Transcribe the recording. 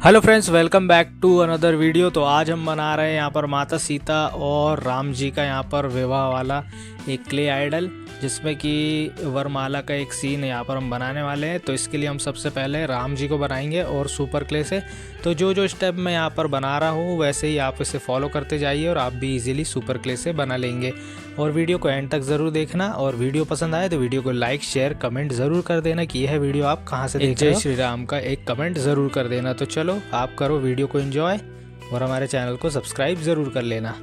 Hello friends, welcome back to another video. तो आज हम बना रहे हैं यहाँ पर माता सीता और राम जी का यहाँ पर विवाह वाला एक क्ले आइडल, जिसमें कि वरमाला का एक सीन यहाँ पर हम बनाने वाले हैं। तो इसके लिए हम सबसे पहले राम जी को बनाएंगे और सुपर क्ले से। तो जो स्टेप मैं यहाँ पर बना रहा हूँ वैसे ही आप इसे फॉलो करते जाइए और आप भी इजीली सुपर क्ले से बना लेंगे। और वीडियो को एंड तक ज़रूर देखना, और वीडियो पसंद आए तो वीडियो को लाइक शेयर कमेंट ज़रूर कर देना कि यह वीडियो आप कहाँ से देख रहे हो। जय श्री राम का एक कमेंट ज़रूर कर देना। तो चलो आप करो वीडियो को एंजॉय और हमारे चैनल को सब्सक्राइब ज़रूर कर लेना।